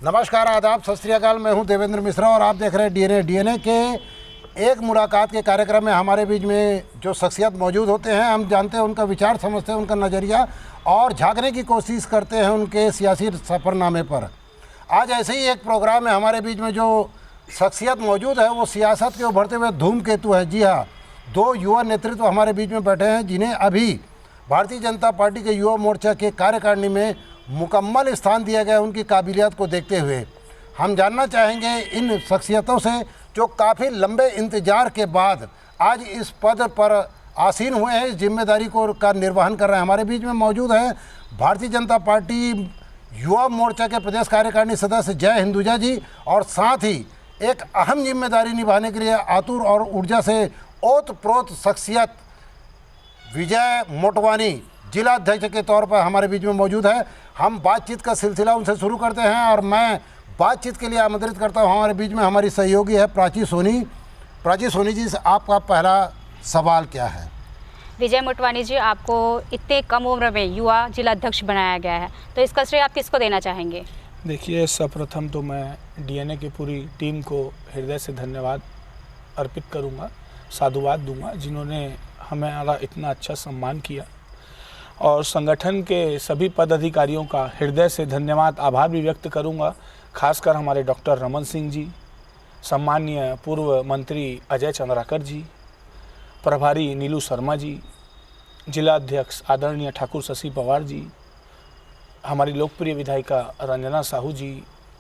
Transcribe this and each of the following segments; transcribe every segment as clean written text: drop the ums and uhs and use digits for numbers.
नमस्कार, आदाब, सत श्री अकाल। मैं हूं देवेंद्र मिश्रा और आप देख रहे हैं डीएनए के एक मुलाकात के कार्यक्रम में हमारे बीच में जो शख्सियत मौजूद होते हैं, हम जानते हैं उनका विचार, समझते हैं उनका नज़रिया और झांकने की कोशिश करते हैं उनके सियासी सफ़रनामे पर। आज ऐसे ही एक प्रोग्राम में हमारे बीच में जो शख्सियत मौजूद है वो सियासत के उभरते हुए धूमकेतु है। जी हाँ, दो युवा नेतृत्व हमारे बीच में बैठे हैं जिन्हें अभी भारतीय जनता पार्टी के युवा मोर्चा के कार्यकारिणी में मुकम्मल स्थान दिया गया उनकी काबिलियत को देखते हुए। हम जानना चाहेंगे इन शख्सियतों से जो काफ़ी लंबे इंतजार के बाद आज इस पद पर आसीन हुए हैं, इस जिम्मेदारी को का निर्वहन कर रहे हैं। हमारे बीच में मौजूद हैं भारतीय जनता पार्टी युवा मोर्चा के प्रदेश कार्यकारिणी सदस्य जय हिंदुजा जी और साथ ही एक अहम जिम्मेदारी निभाने के लिए आतुर और ऊर्जा से ओतप्रोत शख्सियत विजय मोटवानी जिला अध्यक्ष के तौर पर हमारे बीच में मौजूद है। हम बातचीत का सिलसिला उनसे शुरू करते हैं और मैं बातचीत के लिए आमंत्रित करता हूं। हमारे बीच में हमारी सहयोगी है प्राची सोनी। प्राची सोनी जी, आपका पहला सवाल क्या है? विजय मोटवानी जी, आपको इतने कम उम्र में युवा जिला अध्यक्ष बनाया गया है, तो इसका श्रेय आप किसको देना चाहेंगे? देखिए, सर्वप्रथम तो मैं डीएनए की पूरी टीम को हृदय से धन्यवाद अर्पित करूंगा, साधुवाद दूंगा, जिन्होंने हमारा इतना अच्छा सम्मान किया, और संगठन के सभी पदाधिकारियों का हृदय से धन्यवाद आभार भी व्यक्त करूंगा, खासकर हमारे डॉक्टर रमन सिंह जी, सम्माननीय पूर्व मंत्री अजय चंद्राकर जी, प्रभारी नीलू शर्मा जी, जिला अध्यक्ष आदरणीय ठाकुर शशि पवार जी, हमारी लोकप्रिय विधायिका रंजना साहू जी,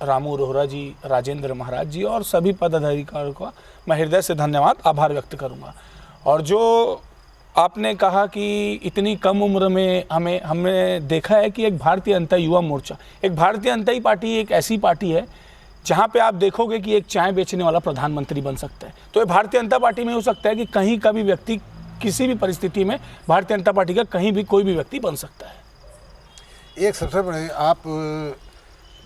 रामू रोहरा जी, राजेंद्र महाराज जी और सभी पदाधिकारियों का मैं हृदय से धन्यवाद आभार व्यक्त करूंगा। और जो आपने कहा कि इतनी कम उम्र में हमने देखा है कि एक भारतीय जनता युवा मोर्चा, एक भारतीय जनता पार्टी एक ऐसी पार्टी है जहां पे आप देखोगे कि एक चाय बेचने वाला प्रधानमंत्री बन सकता है। तो ये भारतीय जनता पार्टी में हो सकता है कि कहीं का भी व्यक्ति किसी भी परिस्थिति में भारतीय जनता पार्टी का कहीं भी कोई भी व्यक्ति बन सकता है। एक सबसे बड़े आप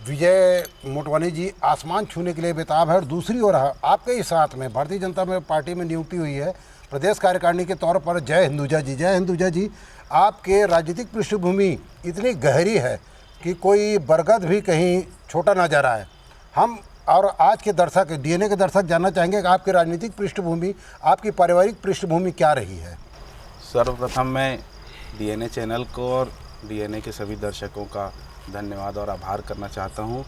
विजय मोटवानी जी आसमान छूने के लिए बेताब है और दूसरी ओर आपके ही साथ में भारतीय जनता पार्टी में नियुक्ति हुई है प्रदेश कार्यकारिणी के तौर पर जय हिंदुजा जी। जय हिंदुजा जी, आपके राजनीतिक पृष्ठभूमि इतनी गहरी है कि कोई बरगद भी कहीं छोटा ना जा रहा है। हम और आज के दर्शक, डीएनए के दर्शक जानना चाहेंगे कि आपकी राजनीतिक पृष्ठभूमि, आपकी पारिवारिक पृष्ठभूमि क्या रही है? सर्वप्रथम मैं डीएनए चैनल को और डीएनए के सभी दर्शकों का धन्यवाद और आभार करना चाहता हूं,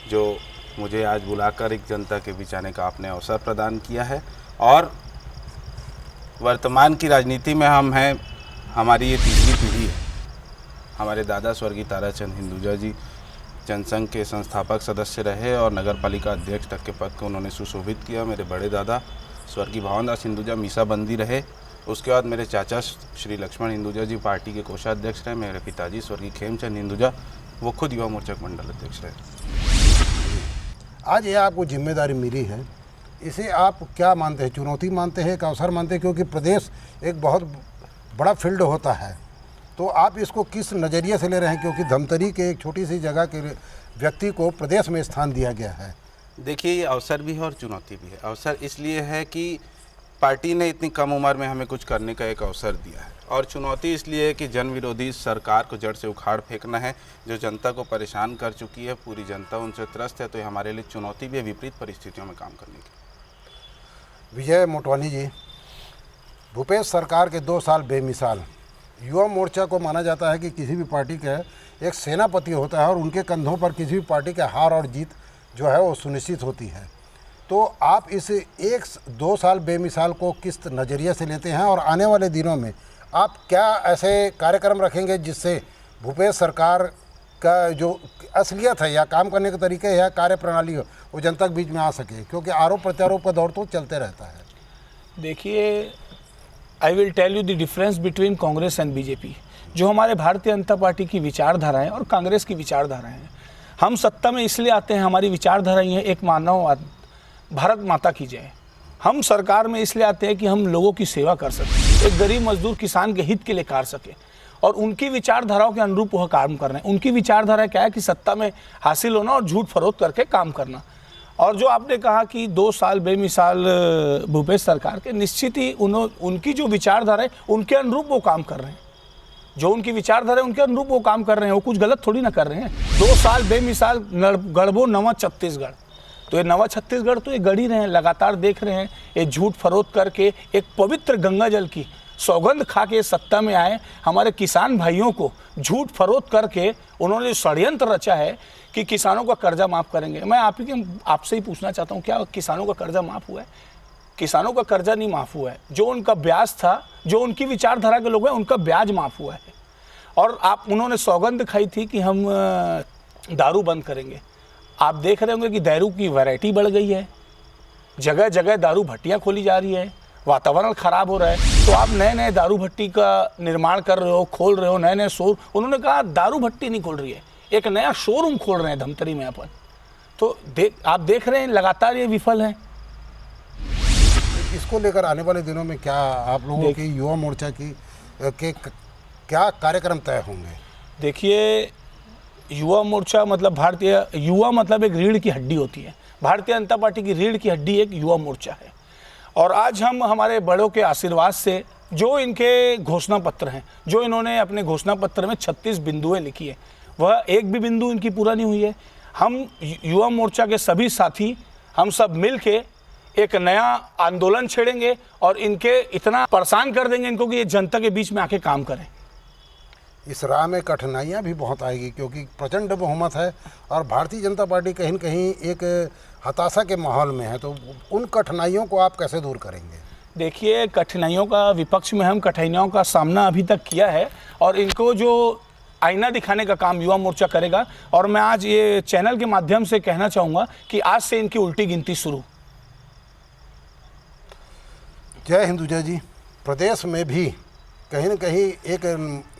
जो मुझे आज बुलाकर एक जनता के बीच आने का आपने अवसर प्रदान किया है। और वर्तमान की राजनीति में हम हैं, हमारी ये तीसरी पीढ़ी है। हमारे दादा स्वर्गीय ताराचंद हिंदुजा जी जनसंघ के संस्थापक सदस्य रहे और नगर पालिका अध्यक्ष तक के पद को उन्होंने सुशोभित किया। मेरे बड़े दादा स्वर्गीय भावन दास हिंदुजा मीसाबंदी रहे। उसके बाद मेरे चाचा श्री लक्ष्मण हिंदुजा जी पार्टी के कोषाध्यक्ष रहे। मेरे पिताजी स्वर्गीय खेमचंद हिंदुजा, वो खुद युवा मोर्चा मंडल अध्यक्ष रहे। आज ये आपको जिम्मेदारी मिली है, इसे आप क्या मानते हैं? चुनौती मानते हैं, एक अवसर मानते हैं? क्योंकि प्रदेश एक बहुत बड़ा फील्ड होता है, तो आप इसको किस नज़रिए से ले रहे हैं? क्योंकि धमतरी के एक छोटी सी जगह के व्यक्ति को प्रदेश में स्थान दिया गया है। देखिए, ये अवसर भी है और चुनौती भी है। अवसर इसलिए है कि पार्टी ने इतनी कम उम्र में हमें कुछ करने का एक अवसर दिया है, और चुनौती इसलिए है कि जन विरोधी सरकार को जड़ से उखाड़ फेंकना है, जो जनता को परेशान कर चुकी है। पूरी जनता उनसे त्रस्त है, तो ये हमारे लिए चुनौती भी है, विपरीत परिस्थितियों में काम करने की। विजय मोटवानी जी, भूपेश सरकार के 2 साल बेमिसाल। युवा मोर्चा को माना जाता है कि किसी भी पार्टी का एक सेनापति होता है और उनके कंधों पर किसी भी पार्टी के हार और जीत जो है वो सुनिश्चित होती है। तो आप इस 1-2 साल बेमिसाल को किस नज़रिए से लेते हैं और आने वाले दिनों में आप क्या ऐसे कार्यक्रम रखेंगे जिससे भूपेश सरकार का जो असलियत है या काम करने के तरीके या कार्यप्रणाली हो वो जनता के बीच में आ सके? क्योंकि आरोप प्रत्यारोप का दौर तो चलते रहता है। देखिए, I will tell you the difference between Congress and BJP. जो हमारे भारतीय जनता पार्टी की विचारधारा है और कांग्रेस की विचारधारा है, हम सत्ता में इसलिए आते हैं, हमारी विचारधारा ये है, एक मानव भारत माता की जय। हम सरकार में इसलिए आते हैं कि हम लोगों की सेवा कर सकें, एक गरीब मजदूर किसान के हित के लिए कार्य सके, और उनकी विचारधाराओं के अनुरूप वह काम कर रहे हैं। उनकी विचारधारा क्या है कि सत्ता में हासिल होना और झूठ फरोख्त करके काम करना। और जो आपने कहा कि 2 साल बेमिसाल भूपेश सरकार के, निश्चित ही उनकी जो विचारधारा है उनके अनुरूप वो काम कर रहे हैं। जो उनकी विचारधारा है उनके अनुरूप वो काम कर रहे हैं, वो कुछ गलत थोड़ी ना कर रहे हैं। 2 साल बेमिसाल गढ़बो नवा छत्तीसगढ़, तो ये नवा छत्तीसगढ़ तो ये गढ़ ही रहे हैं, लगातार देख रहे हैं। ये झूठ फरोख्त करके एक पवित्र गंगा जल की सौगंध खा के सत्ता में आए, हमारे किसान भाइयों को झूठ फरोख्त करके उन्होंने षड्यंत्र रचा है कि किसानों का कर्जा माफ़ करेंगे। मैं आपसे ही पूछना चाहता हूँ, क्या किसानों का कर्जा माफ़ हुआ है? किसानों का कर्जा नहीं माफ़ हुआ है। जो उनका ब्याज था, जो उनकी विचारधारा के लोग हैं, उनका ब्याज माफ़ हुआ है। और उन्होंने सौगंध खाई थी कि हम दारू बंद करेंगे। आप देख रहे होंगे कि दारू की वैरायटी बढ़ गई है, जगह जगह दारू भट्टियाँ खोली जा रही है, वातावरण ख़राब हो रहा है। तो आप नए नए दारू भट्टी का निर्माण कर रहे हो, खोल रहे हो, नए नए शोर। उन्होंने कहा दारू भट्टी नहीं खोल रही है, एक नया शोरूम खोल रहे हैं धमतरी में अपन। तो आप देख रहे हैं लगातार ये विफल हैं। इसको लेकर आने वाले दिनों में क्या आप लोगों की युवा मोर्चा के क्या कार्यक्रम तय होंगे? देखिए, युवा मोर्चा मतलब भारतीय युवा मतलब एक रीढ़ की हड्डी होती है। भारतीय जनता पार्टी की रीढ़ की हड्डी एक युवा मोर्चा है। और आज हम हमारे बड़ों के आशीर्वाद से, जो इनके घोषणा पत्र हैं, जो इन्होंने अपने घोषणा पत्र में 36 बिंदुएं लिखी है, वह एक भी बिंदु इनकी पूरा नहीं हुई है। हम युवा मोर्चा के सभी साथी, हम सब मिल के एक नया आंदोलन छेड़ेंगे और इनके इतना परेशान कर देंगे इनको कि ये जनता के बीच में आके काम करें। इस राह में कठिनाइयाँ भी बहुत आएगी, क्योंकि प्रचंड बहुमत है और भारतीय जनता पार्टी कहीं न कहीं एक हताशा के माहौल में है। तो उन कठिनाइयों को आप कैसे दूर करेंगे? देखिए, कठिनाइयों का विपक्ष में हम कठिनाइयों का सामना अभी तक किया है और इनको जो आईना दिखाने का काम युवा मोर्चा करेगा। और मैं आज ये चैनल के माध्यम से कहना चाहूँगा कि आज से इनकी उल्टी गिनती शुरू। जय हिंदुजा जी। प्रदेश में भी कहीं न कहीं एक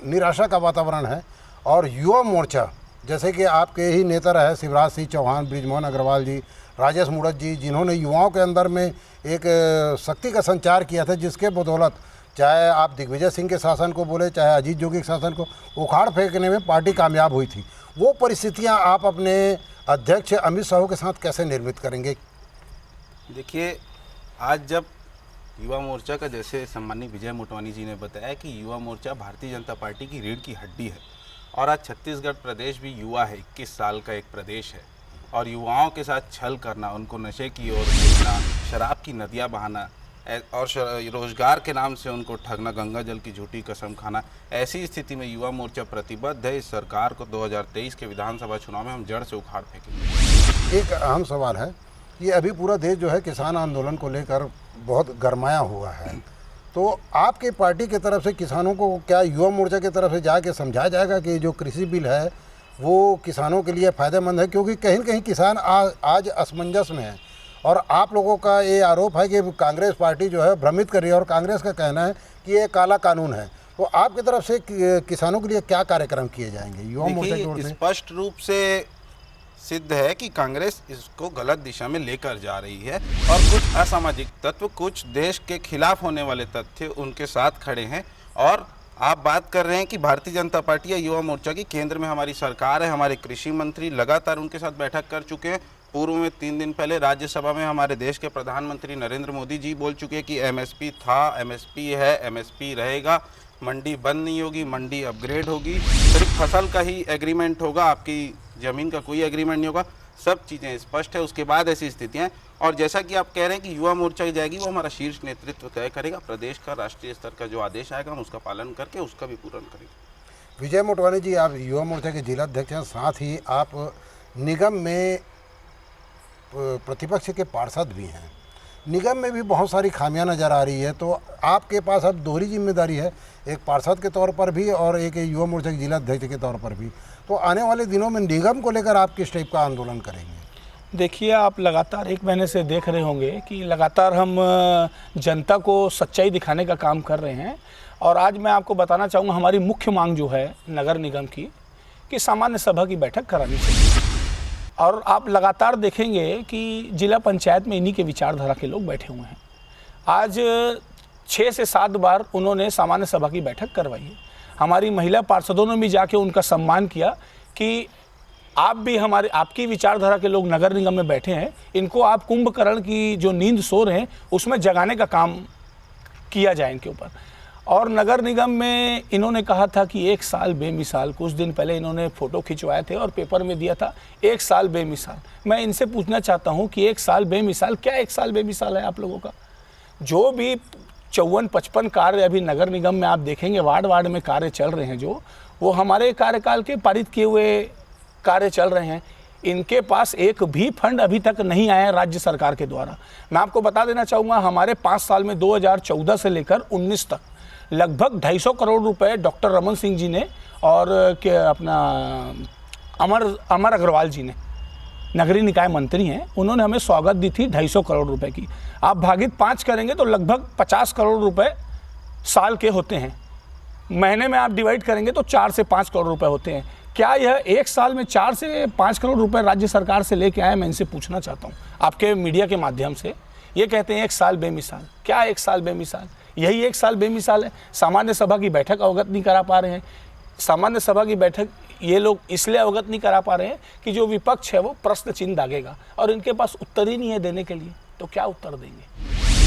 निराशा का वातावरण है और युवा मोर्चा, जैसे कि आपके ही नेता रहे शिवराज सिंह चौहान, बृजमोहन अग्रवाल जी, राजेश मूणत जी, जिन्होंने युवाओं के अंदर में एक शक्ति का संचार किया था, जिसके बदौलत चाहे आप दिग्विजय सिंह के शासन को बोले, चाहे अजीत जोगी के शासन को उखाड़ फेंकने में पार्टी कामयाब हुई थी। वो परिस्थितियां आप अपने अध्यक्ष अमित शाह के साथ कैसे निर्मित करेंगे? देखिए, आज जब युवा मोर्चा का, जैसे सम्मानीय विजय मोटवानी जी ने बताया कि युवा मोर्चा भारतीय जनता पार्टी की रीढ़ की हड्डी है और आज छत्तीसगढ़ प्रदेश भी युवा है, 21 साल का एक प्रदेश है। और युवाओं के साथ छल करना, उनको नशे की ओर भेजना, शराब की नदियाँ बहाना और रोजगार के नाम से उनको ठगना, गंगा जल की झूठी कसम खाना, ऐसी स्थिति में युवा मोर्चा प्रतिबद्ध है इस सरकार को 2023 के विधानसभा चुनाव में हम जड़ से उखाड़ फेंकेंगे। एक अहम सवाल है, ये अभी पूरा देश जो है किसान आंदोलन को लेकर बहुत गरमाया हुआ है, तो आपकी पार्टी की तरफ से किसानों को क्या युवा मोर्चा की तरफ से जाके समझाया जाएगा कि जो कृषि बिल है वो किसानों के लिए फ़ायदेमंद है? क्योंकि कहीं न कहीं किसान आज असमंजस में है और आप लोगों का ये आरोप है कि कांग्रेस पार्टी जो है भ्रमित कर रही है और कांग्रेस का कहना है कि ये काला कानून है। तो आपकी तरफ से किसानों के लिए क्या कार्यक्रम किए जाएंगे युवा मोर्चा की ओर से? स्पष्ट रूप से सिद्ध है कि कांग्रेस इसको गलत दिशा में लेकर जा रही है और कुछ असामाजिक तत्व, कुछ देश के खिलाफ होने वाले तथ्य उनके साथ खड़े हैं। और आप बात कर रहे हैं कि भारतीय जनता पार्टी या युवा मोर्चा की केंद्र में हमारी सरकार है, हमारे कृषि मंत्री लगातार उनके साथ बैठक कर चुके हैं। पूर्व में 3 दिन पहले राज्यसभा में हमारे देश के प्रधानमंत्री नरेंद्र मोदी जी बोल चुके हैं कि एमएसपी था, एमएसपी है, एमएसपी रहेगा, मंडी बंद नहीं होगी, मंडी अपग्रेड होगी, सिर्फ फसल का ही एग्रीमेंट होगा, आपकी ज़मीन का कोई एग्रीमेंट नहीं होगा। सब चीज़ें स्पष्ट है। उसके बाद ऐसी स्थितियाँ हैं और जैसा कि आप कह रहे हैं कि युवा मोर्चा की जाएगी, वो हमारा शीर्ष नेतृत्व तय करेगा। प्रदेश का राष्ट्रीय स्तर का जो आदेश आएगा हम उसका पालन करके उसका भी पूर्ण करेंगे। विजय मोटवानी जी, आप युवा मोर्चा के जिला अध्यक्ष हैं, साथ ही आप निगम में प्रतिपक्ष के पार्षद भी हैं। निगम में भी बहुत सारी खामियां नज़र आ रही है, तो आपके पास अब दोहरी जिम्मेदारी है, एक पार्षद के तौर पर भी और एक युवा मोर्चा के जिला अध्यक्ष के तौर पर भी। तो आने वाले दिनों में निगम को लेकर आप किस टाइप का आंदोलन करेंगे? देखिए, आप लगातार 1 महीने से देख रहे होंगे कि लगातार हम जनता को सच्चाई दिखाने का काम कर रहे हैं। और आज मैं आपको बताना चाहूँगा, हमारी मुख्य मांग जो है नगर निगम की, कि सामान्य सभा की बैठक करानी चाहिए। और आप लगातार देखेंगे कि जिला पंचायत में इन्हीं के विचारधारा के लोग बैठे हुए हैं। आज 6 से 7 बार उन्होंने सामान्य सभा की बैठक करवाई है। हमारी महिला पार्षदों ने भी जाके उनका सम्मान किया कि आप भी आपकी विचारधारा के लोग नगर निगम में बैठे हैं, इनको आप कुंभकर्ण की जो नींद सो रहे हैं उसमें जगाने का काम किया जाए इनके ऊपर। और नगर निगम में इन्होंने कहा था कि 1 साल बेमिसाल, कुछ दिन पहले इन्होंने फ़ोटो खिंचवाए थे और पेपर में दिया था 1 साल बेमिसाल। मैं इनसे पूछना चाहता हूं कि 1 साल बेमिसाल, क्या 1 साल बेमिसाल है आप लोगों का? जो भी 54-55 कार्य अभी नगर निगम में आप देखेंगे, वार्ड वार्ड में कार्य चल रहे हैं, जो वो हमारे कार्यकाल के पारित किए हुए कार्य चल रहे हैं। इनके पास एक भी फंड अभी तक नहीं आया है राज्य सरकार के द्वारा। मैं आपको बता देना चाहूँगा, हमारे 5 साल में 2014 से लेकर 19 तक लगभग 250 करोड़ रुपए डॉक्टर रमन सिंह जी ने और अपना अमर अग्रवाल जी ने, नगरीय निकाय मंत्री हैं, उन्होंने हमें स्वागत दी थी 250 करोड़ रुपए की। आप भागित 5 करेंगे तो लगभग 50 करोड़ रुपए साल के होते हैं। महीने में आप डिवाइड करेंगे तो 4 से 5 करोड़ रुपए होते हैं। क्या यह 1 साल में 4 से 5 करोड़ रुपए राज्य सरकार से लेके आए? मैं इनसे पूछना चाहता हूँ आपके मीडिया के माध्यम से। ये कहते हैं 1 साल बेमिसाल, क्या 1 साल बेमिसाल? यही 1 साल बेमिसाल है। सामान्य सभा की बैठक अवगत नहीं करा पा रहे हैं। सामान्य सभा की बैठक ये लोग इसलिए अवगत नहीं करा पा रहे हैं कि जो विपक्ष है वो प्रश्न चिन्ह दागेगा और इनके पास उत्तर ही नहीं है देने के लिए, तो क्या उत्तर देंगे?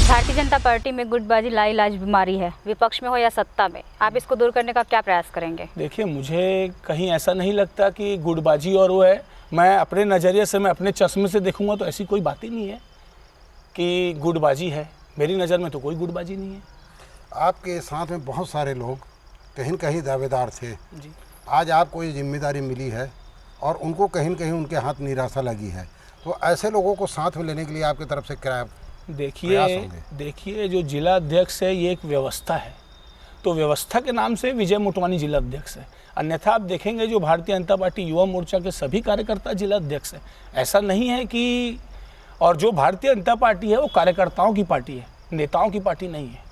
भारतीय जनता पार्टी में गुटबाजी लाइलाज बीमारी है, विपक्ष में हो या सत्ता में, आप इसको दूर करने का क्या प्रयास करेंगे? देखिए, मुझे कहीं ऐसा नहीं लगता कि गुटबाजी और वो है। मैं अपने नज़रिए से, मैं अपने चश्मे से देखूंगा तो ऐसी कोई बात ही नहीं है कि गुटबाजी है। मेरी नज़र में तो कोई गुटबाजी नहीं है। आपके साथ में बहुत सारे लोग कहीं न कहीं दावेदार थे जी। आज आपको ये जिम्मेदारी मिली है और उनको कहीं न कहीं उनके हाथ निराशा लगी है, तो ऐसे लोगों को साथ में लेने के लिए आपकी तरफ से क्या प्रयास होंगे? देखिए, जो जिला अध्यक्ष है ये एक व्यवस्था है, तो व्यवस्था के नाम से विजय मोटवानी जिला अध्यक्ष है। अन्यथा आप देखेंगे जो भारतीय जनता पार्टी युवा मोर्चा के सभी कार्यकर्ता जिला अध्यक्ष है। ऐसा नहीं है कि, और जो भारतीय जनता पार्टी है वो कार्यकर्ताओं की पार्टी है, नेताओं की पार्टी नहीं है।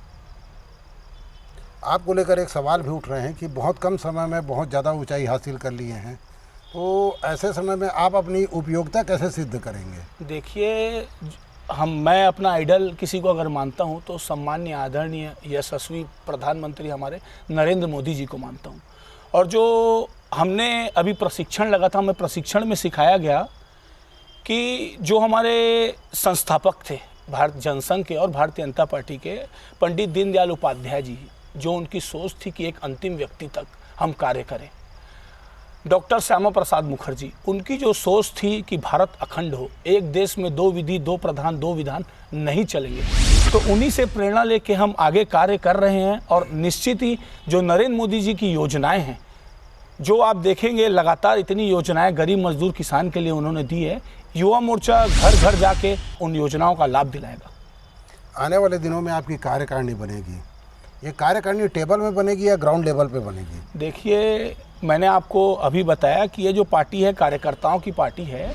आपको लेकर एक सवाल भी उठ रहे हैं कि बहुत कम समय में बहुत ज़्यादा ऊंचाई हासिल कर लिए हैं, तो ऐसे समय में आप अपनी उपयोगिता कैसे सिद्ध करेंगे? देखिए, मैं अपना आइडल किसी को अगर मानता हूं तो सम्मान्य आदरणीय यशस्वी प्रधानमंत्री हमारे नरेंद्र मोदी जी को मानता हूं। और जो हमने अभी प्रशिक्षण लगा था, हमें प्रशिक्षण में सिखाया गया कि जो हमारे संस्थापक थे भारत जनसंघ के और भारतीय जनता पार्टी के, पंडित दीनदयाल उपाध्याय जी, जो उनकी सोच थी कि एक अंतिम व्यक्ति तक हम कार्य करें। डॉक्टर श्यामा प्रसाद मुखर्जी, उनकी जो सोच थी कि भारत अखंड हो, एक देश में 2 विधि 2 प्रधान 2 विधान नहीं चलेंगे, तो उन्हीं से प्रेरणा लेके हम आगे कार्य कर रहे हैं। और निश्चित ही जो नरेंद्र मोदी जी की योजनाएं हैं, जो आप देखेंगे लगातार इतनी योजनाएं गरीब मजदूर किसान के लिए उन्होंने दी है, युवा मोर्चा घर घर जाके उन योजनाओं का लाभ दिलाएगा। आने वाले दिनों में आपकी कार्यकारिणी बनेगी, ये कार्यकारिणी टेबल में बनेगी या ग्राउंड लेवल पे बनेगी? देखिए, मैंने आपको अभी बताया कि ये जो पार्टी है कार्यकर्ताओं की पार्टी है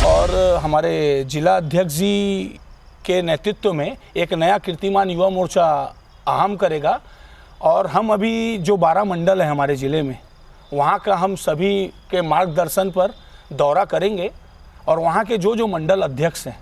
और हमारे जिला अध्यक्ष जी के नेतृत्व में एक नया कीर्तिमान युवा मोर्चा अहम करेगा। और हम अभी जो 12 मंडल हैं हमारे ज़िले में, वहाँ का हम सभी के मार्गदर्शन पर दौरा करेंगे और वहाँ के जो मंडल अध्यक्ष हैं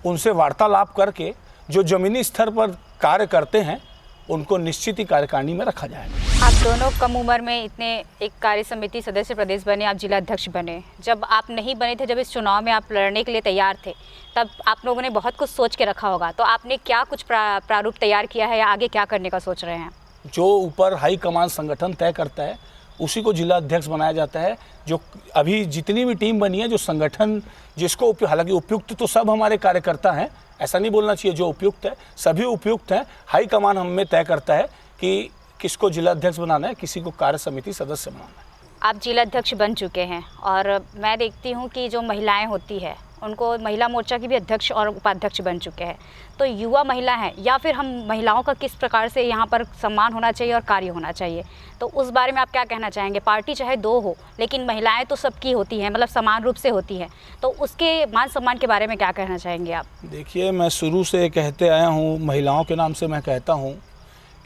उनसे वार्तालाप करके जो ज़मीनी स्तर पर कार्य करते हैं उनको निश्चित ही कार्यकारिणी में रखा जाएगा। आप दोनों कम उम्र में इतने एक कार्य समिति सदस्य प्रदेश बने, आप जिला अध्यक्ष बने। जब आप नहीं बने थे, जब इस चुनाव में आप लड़ने के लिए तैयार थे, तब आप लोगों ने बहुत कुछ सोच के रखा होगा, तो आपने क्या कुछ प्रारूप तैयार किया है या आगे क्या करने का सोच रहे हैं? जो ऊपर हाई कमान संगठन तय करता है उसी को जिला अध्यक्ष बनाया जाता है। जो अभी जितनी भी टीम बनी है, जो संगठन जिसको, हालांकि उपयुक्त तो सब हमारे कार्यकर्ता हैं, ऐसा नहीं बोलना चाहिए, जो उपयुक्त है सभी उपयुक्त हैं। हाई कमान हमें तय करता है कि किसको जिला अध्यक्ष बनाना है, किसी को कार्य समिति सदस्य बनाना है। आप जिला अध्यक्ष बन चुके हैं और मैं देखती हूँ कि जो महिलाएं होती है उनको महिला मोर्चा की भी अध्यक्ष और उपाध्यक्ष बन चुके हैं, तो युवा महिला हैं या फिर हम महिलाओं का किस प्रकार से यहाँ पर सम्मान होना चाहिए और कार्य होना चाहिए, तो उस बारे में आप क्या कहना चाहेंगे? पार्टी चाहे 2 हो, लेकिन महिलाएं तो सबकी होती हैं, मतलब समान रूप से होती हैं, तो उसके मान सम्मान के बारे में क्या कहना चाहेंगे आप? देखिए, मैं शुरू से कहते आया हूँ, महिलाओं के नाम से मैं कहता हूँ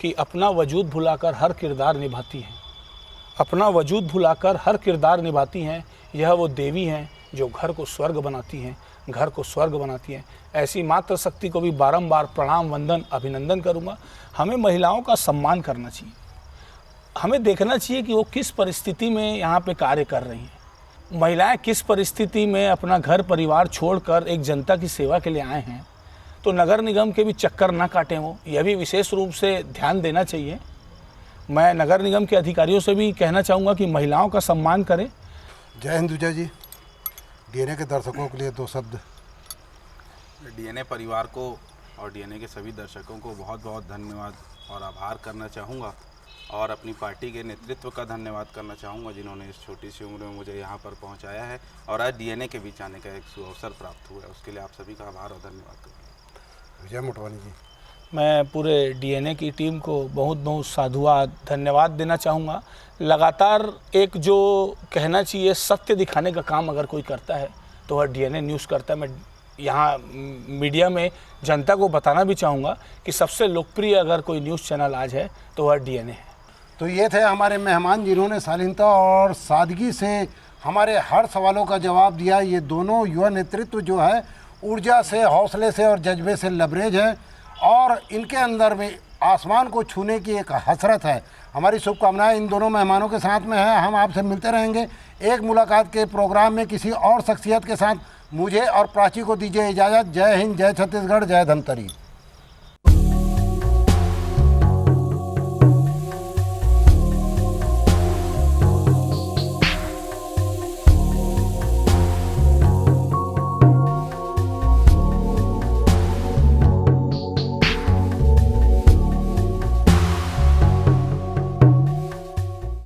कि अपना वजूद भुलाकर हर किरदार निभाती हैं, अपना वजूद भुलाकर हर किरदार निभाती हैं। यह वो देवी हैं जो घर को स्वर्ग बनाती हैं, घर को स्वर्ग बनाती हैं। ऐसी मातृ शक्ति को भी बारंबार प्रणाम, वंदन, अभिनंदन करूँगा। हमें महिलाओं का सम्मान करना चाहिए, हमें देखना चाहिए कि वो किस परिस्थिति में यहाँ पे कार्य कर रही हैं। महिलाएं किस परिस्थिति में अपना घर परिवार छोड़कर एक जनता की सेवा के लिए आए हैं, तो नगर निगम के भी चक्कर ना काटें वो, यह भी विशेष रूप से ध्यान देना चाहिए। मैं नगर निगम के अधिकारियों से भी कहना चाहूँगा कि महिलाओं का सम्मान करें। जय हिंद विजय जी। डीएनए के दर्शकों के लिए 2 शब्द। डीएनए परिवार को और डीएनए के सभी दर्शकों को बहुत बहुत धन्यवाद और आभार करना चाहूँगा, और अपनी पार्टी के नेतृत्व का धन्यवाद करना चाहूँगा जिन्होंने इस छोटी सी उम्र में मुझे यहाँ पर पहुँचाया है और आज डीएनए के बीच आने का एक सुअवसर प्राप्त हुआ है। उसके लिए आप सभी का आभार और धन्यवाद करूँगा। विजय मोटवानी जी। मैं पूरे डीएनए की टीम को बहुत बहुत साधुवाद धन्यवाद देना चाहूँगा। लगातार एक जो कहना चाहिए सत्य दिखाने का काम अगर कोई करता है तो वह डीएनए न्यूज़ करता है। मैं यहाँ मीडिया में जनता को बताना भी चाहूँगा कि सबसे लोकप्रिय अगर कोई न्यूज़ चैनल आज है तो वह डीएनए है। तो ये थे हमारे मेहमान जिन्होंने शालीनता और सादगी से हमारे हर सवालों का जवाब दिया। ये दोनों युवा नेतृत्व जो है ऊर्जा से, हौसले से और जज्बे से लबरेज है और इनके अंदर में आसमान को छूने की एक हसरत है। हमारी शुभकामनाएं इन दोनों मेहमानों के साथ में है। हम आपसे मिलते रहेंगे एक मुलाकात के प्रोग्राम में किसी और शख्सियत के साथ। मुझे और प्राची को दीजिए इजाज़त। जय हिंद, जय छत्तीसगढ़, जय धमतरी।